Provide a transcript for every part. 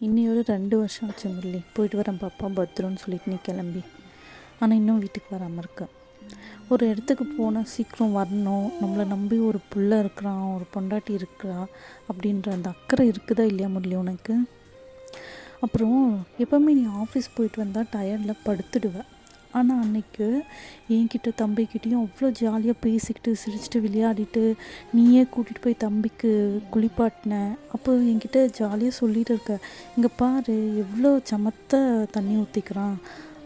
இன்னி ஒரு 2 வருஷம் ஆச்சு முரளி. போயிட்டு வரேன் பாப்பா பத்திரம்னு சொல்லிட்டு நீ கிளம்பி. ஆனால் இன்னும் வீட்டுக்கு வராமல் இருக்க. ஒரு இடத்துக்கு போனால் சீக்கிரம் வரணும், நம்மளை நம்பி ஒரு புள்ள இருக்கிறான், ஒரு பொண்டாட்டி இருக்கிறா அப்படின்ற அந்த அக்கறை இருக்குதா இல்லையா முரளி உனக்கு? அப்புறம் எப்போவுமே நீ ஆஃபீஸ் போயிட்டு வந்தால் டயர்டில் படுத்துடுவேன். ஆனால் அன்றைக்கு என்கிட்ட தம்பிக்கிட்டேயும் அவ்வளோ ஜாலியாக பேசிக்கிட்டு சிரிச்சுட்டு விளையாடிட்டு நீயே கூட்டிகிட்டு போய் தம்பிக்கு குளிப்பாட்டின. அப்போ என்கிட்ட ஜாலியாக சொல்லிகிட்டு இருக்க, இங்கே பாரு எவ்வளோ சமத்த தண்ணி ஊற்றிக்கிறான்,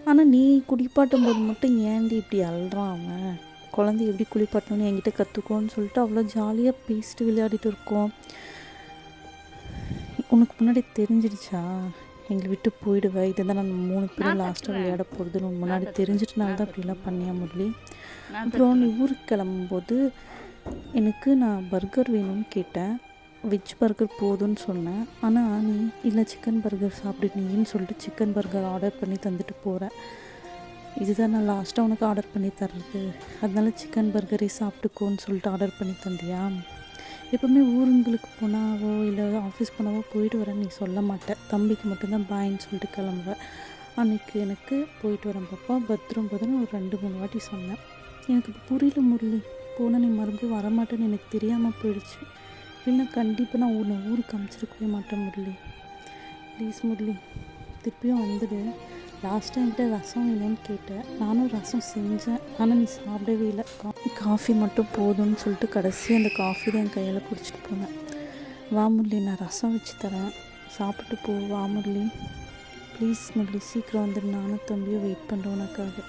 ஆனால் நீ குளிப்பாட்டும் போது மட்டும் ஏண்டி இப்படி அழுறான், அவன் குழந்தை எப்படி குளிப்பாட்டணும்னு என்கிட்ட கற்றுக்கோன்னு சொல்லிட்டு அவ்வளோ ஜாலியாக பேசிட்டு விளையாடிட்டு இருக்கோம். உனக்கு முன்னாடி தெரிஞ்சிடுச்சா எங்களை விட்டு போயிடுவேன், இதுதான் நான் 3 பேரும் லாஸ்ட்டாக விளையாட போகிறதுன்னு முன்னாடி தெரிஞ்சிட்டனால தான் அப்படிலாம் பண்ணியா முரளி? அப்புறம் நீ ஊருக்கு கிளம்பும்போது எனக்கு நான் பர்கர் வேணும்னு கேட்டேன், வெஜ் பர்கர் போதும்னு சொன்னேன். ஆனால் நீ இல்லை சிக்கன் பர்கர் சாப்பிடுனீன்னு சொல்லிட்டு சிக்கன் பர்கர் ஆர்டர் பண்ணி தந்துட்டு போகிறேன். இதுதான் நான் லாஸ்ட்டாக உனக்கு ஆர்டர் பண்ணி தர்றது, அதனால சிக்கன் பர்கரே சாப்பிட்டுக்கோன்னு சொல்லிட்டு ஆர்டர் பண்ணி தந்தியா? எப்போவுமே ஊருங்களுக்கு போனாவோ இல்லை ஆஃபீஸ் போனாவோ போயிட்டு வரேன் நீ சொல்ல மாட்டேன், தம்பிக்கு மட்டும்தான் பாயின்னு சொல்லிட்டு கிளம்புவேன். அன்றைக்கி எனக்கு போயிட்டு வரேன் பாப்பா பத்திரம் போதுன்னு ஒரு 2-3 வாட்டி சொன்னேன். எனக்கு இப்போ புரியல முரளி, போனால் நீ மறுபடியும் வரமாட்டேன்னு எனக்கு தெரியாமல் போயிடுச்சு. இல்லைன்னா கண்டிப்பாக நான் உன்னை ஊருக்கு அனுப்பிச்சிருக்கவே மாட்டேன் முரளி. ப்ளீஸ் முரளி திருப்பியும் வந்துடு. லாஸ்ட்டாக என்கிட்ட ரசம் வேணும்னு கேட்டேன், நானும் ரசம் செஞ்சேன், ஆனால் நீ சாப்பிடவே இல்லை. காஃபி மட்டும் போதும்னு சொல்லிட்டு கடைசி அந்த காஃபி தான் என் கையில் குடிச்சிட்டு போனேன். வா முரளி நான் ரசம் வச்சு தரேன், சாப்பிட்டு போ. வா முரளி ப்ளீஸ் முரளி சீக்கிரம் வந்துடு, நானும் தம்பியும் வெயிட் பண்ணுறோம் உனக்காக.